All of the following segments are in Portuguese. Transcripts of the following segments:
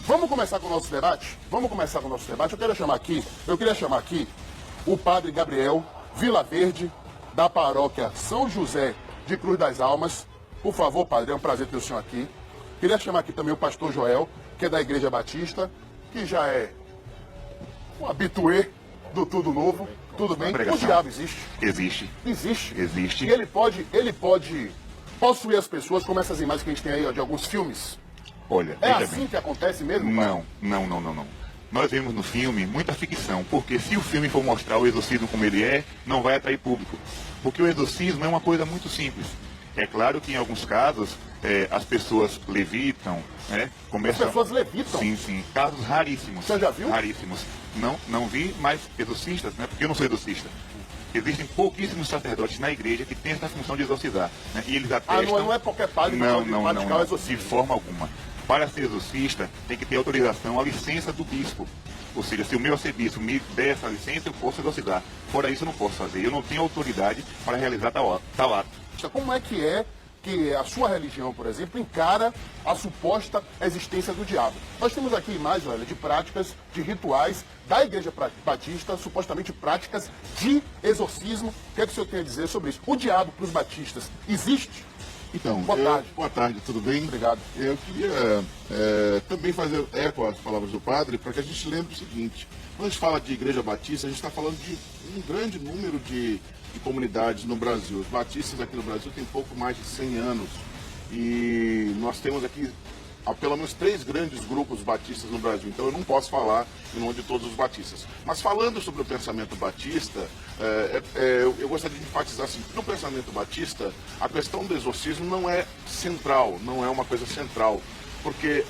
Vamos começar com o nosso debate? Vamos começar com o nosso debate. Eu queria chamar aqui o padre Gabriel Vilaverde, da paróquia São José de Cruz das Almas. Por favor, padre, é um prazer ter o senhor aqui. Queria chamar aqui também o pastor Joel, que é da Igreja Batista, que já é um habitué do Tudo Novo. Tudo bem? O diabo existe? Existe. Existe? Existe. E ele pode possuir as pessoas, como essas imagens que a gente tem aí, ó, de alguns filmes. Olha, É veja assim bem. que acontece mesmo? Não. Nós vemos no filme muita ficção, porque se o filme for mostrar o exorcismo como ele é, não vai atrair público. Porque o exorcismo é uma coisa muito simples. É claro que em alguns casos as pessoas levitam, né? As pessoas levitam? Sim. Casos raríssimos. Você já viu? Raríssimos. Não vi, mas exorcistas, né? Porque eu não sou exorcista. Existem pouquíssimos sacerdotes na igreja que têm essa função de exorcizar, né? E eles atestam... não é qualquer padre que pode praticar o exorcismo. De forma alguma. Para ser exorcista, tem que ter autorização, a licença do bispo. Ou seja, se o meu arcebispo me der essa licença, eu posso exorcizar. Fora isso, eu não posso fazer. Eu não tenho autoridade para realizar tal ato. Como é que a sua religião, por exemplo, encara a suposta existência do diabo? Nós temos aqui imagens, olha, de práticas, de rituais da Igreja Batista, supostamente práticas de exorcismo. O que é que o senhor tem a dizer sobre isso? O diabo para os batistas existe? Então, boa tarde, tudo bem? Obrigado. Eu queria também fazer eco às palavras do padre, para que a gente lembre o seguinte: quando a gente fala de Igreja Batista, a gente está falando de um grande número de comunidades no Brasil. Os batistas aqui no Brasil têm pouco mais de 100 anos e nós temos aqui há pelo menos 3 grandes grupos batistas no Brasil, então eu não posso falar em nome de todos os batistas. Mas falando sobre o pensamento batista, eu gostaria de enfatizar assim, que no pensamento batista, a questão do exorcismo não é central, não é uma coisa central, porque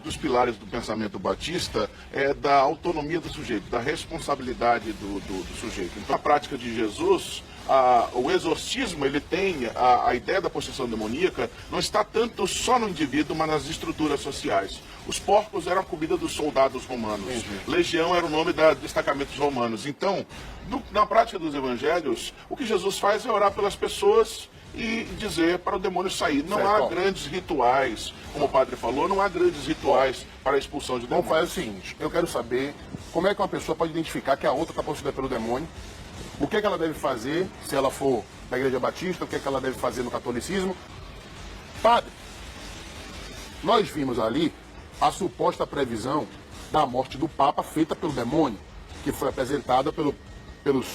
dos pilares do pensamento batista é da autonomia do sujeito, da responsabilidade do sujeito. Então, a prática de Jesus, o exorcismo, ele tem a ideia da possessão demoníaca, não está tanto só no indivíduo, mas nas estruturas sociais. Os porcos eram a comida dos soldados romanos. Legião era o nome dos destacamentos romanos. Então, na prática dos evangelhos, o que Jesus faz é orar pelas pessoas e dizer para o demônio sair. Não há grandes rituais, como o padre falou, não há grandes rituais para a expulsão de demônios. Vamos fazer o seguinte: eu quero saber como é que uma pessoa pode identificar que a outra está possuída pelo demônio. O que é que ela deve fazer se ela for da Igreja Batista? O que é que ela deve fazer no catolicismo? Padre, nós vimos ali a suposta previsão da morte do Papa feita pelo demônio, que foi apresentada pelos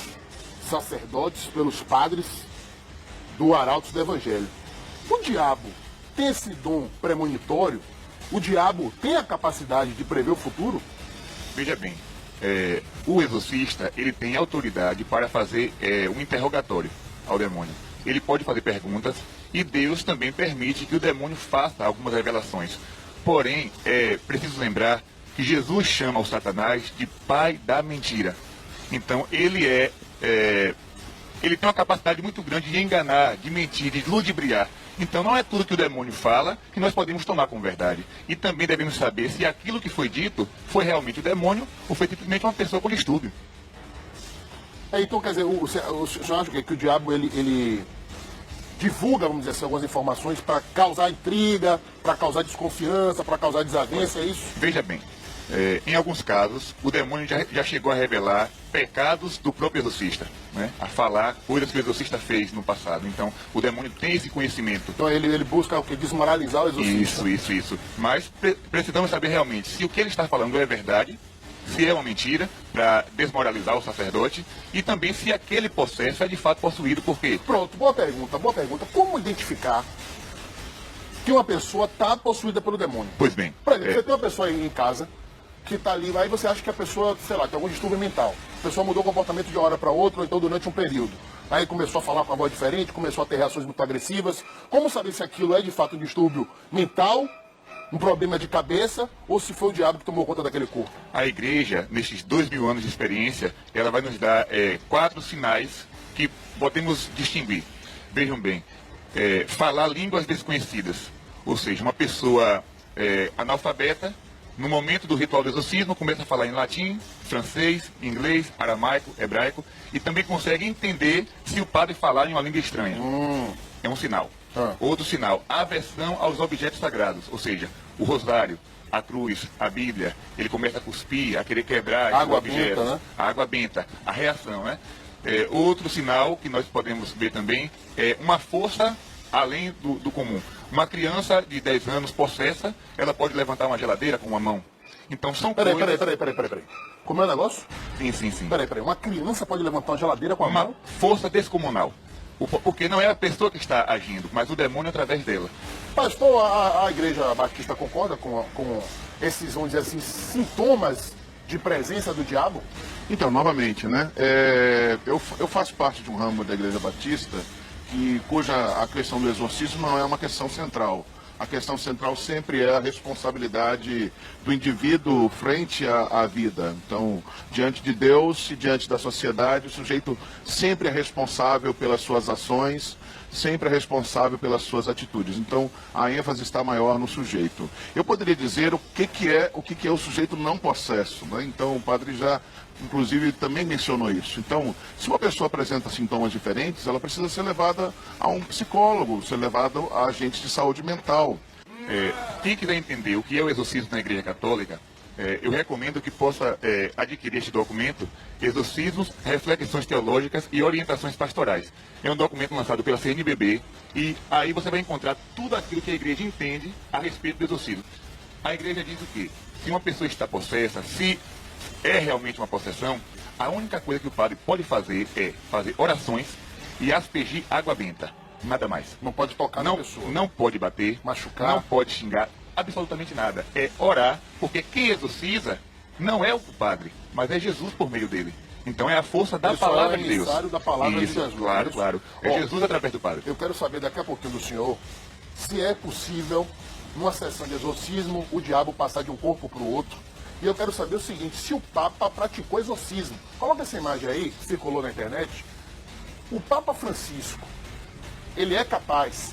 sacerdotes, pelos padres do Arautos do Evangelho. O diabo tem esse dom premonitório? O diabo tem a capacidade de prever o futuro? Veja bem, o exorcista, ele tem autoridade para fazer um interrogatório ao demônio. Ele pode fazer perguntas e Deus também permite que o demônio faça algumas revelações. Porém, é preciso lembrar que Jesus chama o Satanás de pai da mentira. Então, ele tem uma capacidade muito grande de enganar, de mentir, de ludibriar. Então não é tudo que o demônio fala que nós podemos tomar como verdade. E também devemos saber se aquilo que foi dito foi realmente o demônio ou foi simplesmente uma pessoa com distúrbio. Então, quer dizer, o senhor acha que o diabo ele divulga, vamos dizer assim, algumas informações para causar intriga, para causar desconfiança, para causar desavença, é isso? Veja bem, em alguns casos, o demônio já chegou a revelar pecados do próprio exorcista, né? A falar coisas que o exorcista fez no passado. Então, o demônio tem esse conhecimento. Então, ele busca o que? Desmoralizar o exorcista. Isso. Mas precisamos saber realmente se o que ele está falando é verdade, se é uma mentira, para desmoralizar o sacerdote, e também se aquele processo é de fato possuído por quê? Pronto, boa pergunta. Como identificar que uma pessoa está possuída pelo demônio? Pois bem. Por exemplo, você tem uma pessoa aí em casa que está ali, aí você acha que a pessoa, sei lá, tem algum distúrbio mental. A pessoa mudou o comportamento de uma hora para outra, ou então durante um período. Aí começou a falar com a voz diferente, começou a ter reações muito agressivas. Como saber se aquilo é de fato um distúrbio mental, um problema de cabeça, ou se foi o diabo que tomou conta daquele corpo? A igreja, nesses 2000 anos de experiência, ela vai nos dar 4 sinais que podemos distinguir. Vejam bem, falar línguas desconhecidas, ou seja, uma pessoa analfabeta, no momento do ritual do exorcismo, começa a falar em latim, francês, inglês, aramaico, hebraico, e também consegue entender se o padre falar em uma língua estranha. É um sinal. Outro sinal, aversão aos objetos sagrados, ou seja, o rosário, a cruz, a Bíblia, ele começa a cuspir, a querer quebrar Água esses objetos. benta, né? A água benta, a reação, né? Outro sinal que nós podemos ver também é uma força além do comum. Uma criança de 10 anos possessa, ela pode levantar uma geladeira com uma mão. Então são Peraí. coisas... Como é o negócio? Sim. Peraí. Uma criança pode levantar uma geladeira com a Uma mão? força descomunal. Porque não é a pessoa que está agindo, mas o demônio através dela. Pastor, a Igreja Batista concorda com esses, vamos dizer assim, sintomas de presença do diabo? Então, novamente, né? Eu faço parte de um ramo da Igreja Batista cuja a questão do exorcismo não é uma questão central. A questão central sempre é a responsabilidade do indivíduo frente à vida. Então, diante de Deus e diante da sociedade, o sujeito sempre é responsável pelas suas ações, sempre é responsável pelas suas atitudes. Então, a ênfase está maior no sujeito. Eu poderia dizer o que é o sujeito não possesso, né? Então, o padre já, inclusive, também mencionou isso. Então, se uma pessoa apresenta sintomas diferentes, ela precisa ser levada a um psicólogo, ser levada a agentes de saúde mental. Quem quiser entender o que é o exorcismo na Igreja Católica, eu recomendo que possa adquirir este documento, Exorcismos, Reflexões Teológicas e Orientações Pastorais. É um documento lançado pela CNBB e aí você vai encontrar tudo aquilo que a Igreja entende a respeito do exorcismo. A Igreja diz o quê? Se uma pessoa está possessa, se é realmente uma possessão, a única coisa que o padre pode fazer é fazer orações e aspergir água benta. Nada mais. Não pode tocar na pessoa. Não pode bater, machucar, não pode xingar, absolutamente nada. É orar, porque quem exorciza não é o padre, mas é Jesus por meio dele. Então é a força da palavra de Deus. Da palavra Isso, de Jesus. Claro. É Jesus através do padre. Eu quero saber daqui a pouquinho do senhor se é possível, numa sessão de exorcismo, o diabo passar de um corpo para o outro. E eu quero saber o seguinte, se o Papa praticou exorcismo. Coloca essa imagem aí, que circulou na internet. O Papa Francisco, ele é capaz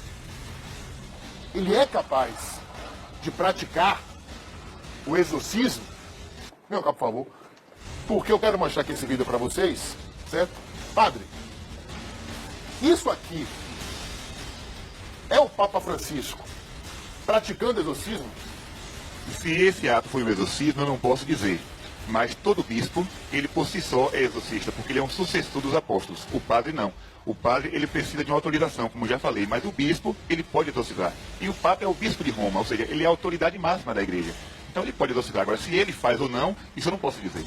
de praticar o exorcismo? Meu cabo, por favor. Porque eu quero mostrar aqui esse vídeo para vocês, certo? Padre, isso aqui é o Papa Francisco praticando exorcismo? Se esse ato foi um exorcismo, eu não posso dizer. Mas todo bispo, ele por si só é exorcista, porque ele é um sucessor dos apóstolos. O padre não. O padre, ele precisa de uma autorização, como já falei, mas o bispo, ele pode exorcizar. E o Papa é o bispo de Roma, ou seja, ele é a autoridade máxima da igreja. Então ele pode exorcizar. Agora, se ele faz ou não, isso eu não posso dizer.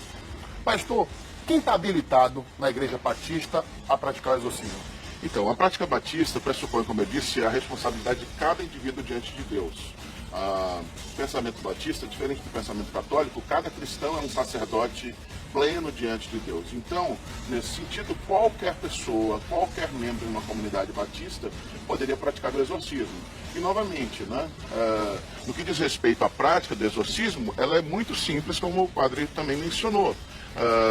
Pastor, quem está habilitado na Igreja Batista a praticar o exorcismo? Então, a prática batista pressupõe, como eu disse, a responsabilidade de cada indivíduo diante de Deus. O pensamento batista, diferente do pensamento católico, cada cristão é um sacerdote pleno diante de Deus. Então, nesse sentido, qualquer pessoa, qualquer membro de uma comunidade batista poderia praticar o exorcismo. E, novamente, né, no que diz respeito à prática do exorcismo, ela é muito simples, como o padre também mencionou.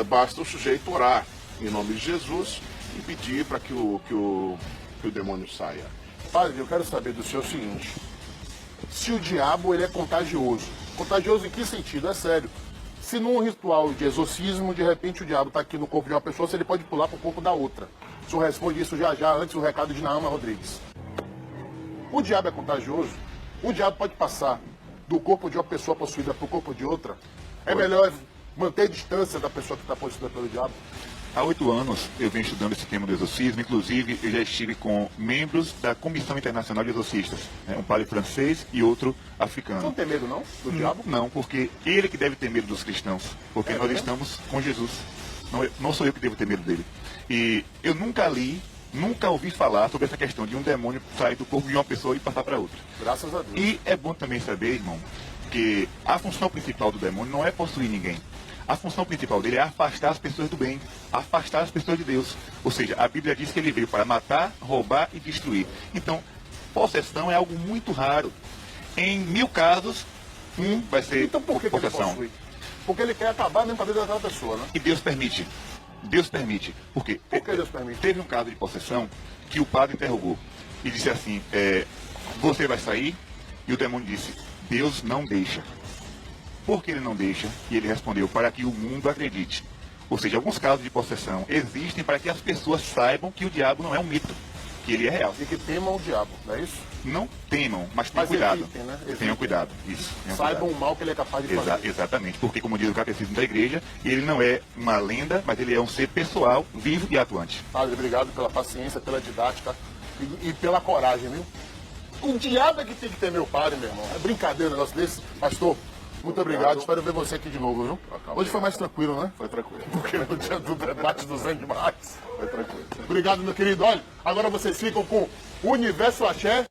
Basta o sujeito orar em nome de Jesus e pedir para que o demônio saia. Padre, eu quero saber do senhor o seguinte. Se o diabo ele é contagioso. Contagioso em que sentido? É sério. Se num ritual de exorcismo, de repente o diabo está aqui no corpo de uma pessoa, se ele pode pular para o corpo da outra. O senhor responde isso já, antes do recado de Naama Rodrigues. O diabo é contagioso? O diabo pode passar do corpo de uma pessoa possuída para o corpo de outra? É melhor manter a distância da pessoa que está possuída pelo diabo? Há 8 anos eu venho estudando esse tema do exorcismo, inclusive eu já estive com membros da Comissão Internacional de Exorcistas, né? Um padre francês e outro africano. Você não tem medo não, do diabo? Não, porque ele que deve ter medo dos cristãos, porque nós estamos com Jesus. Não sou eu que devo ter medo dele. E eu nunca ouvi falar sobre essa questão de um demônio sair do corpo de uma pessoa e passar para outra. Graças a Deus. E é bom também saber, irmão, que a função principal do demônio não é possuir ninguém. A função principal dele é afastar as pessoas do bem, afastar as pessoas de Deus. Ou seja, a Bíblia diz que ele veio para matar, roubar e destruir. Então, possessão é algo muito raro. Em 1000 casos, um vai ser então, por que possessão. Ele possui? Porque ele quer acabar mesmo com a vida daquela pessoa, né? E Deus permite. Deus permite. Por quê? Por que Deus permite? Teve um caso de possessão que o padre interrogou e disse assim, você vai sair? E o demônio disse, Deus não deixa. Por que ele não deixa? E ele respondeu, para que o mundo acredite. Ou seja, alguns casos de possessão existem para que as pessoas saibam que o diabo não é um mito, que ele é real. E que temam o diabo, não é isso? Não temam, mas tenham Mas cuidado. evitem, né? Evitem. Tenham cuidado, isso. Tenham Saibam cuidado. o mal que ele é capaz de fazer. Exatamente, porque como diz o catecismo da igreja, ele não é uma lenda, mas ele é um ser pessoal, vivo e atuante. Padre, obrigado pela paciência, pela didática e pela coragem, viu? O diabo é que tem que ter meu padre, meu irmão. É brincadeira um negócio desse. Pastor, muito obrigado. Espero ver você aqui de novo, viu? Hoje foi mais tranquilo, né? Foi tranquilo. Porque no dia do debate dos animais. Foi tranquilo. Obrigado, meu querido. Olha, agora vocês ficam com o Universo Axé.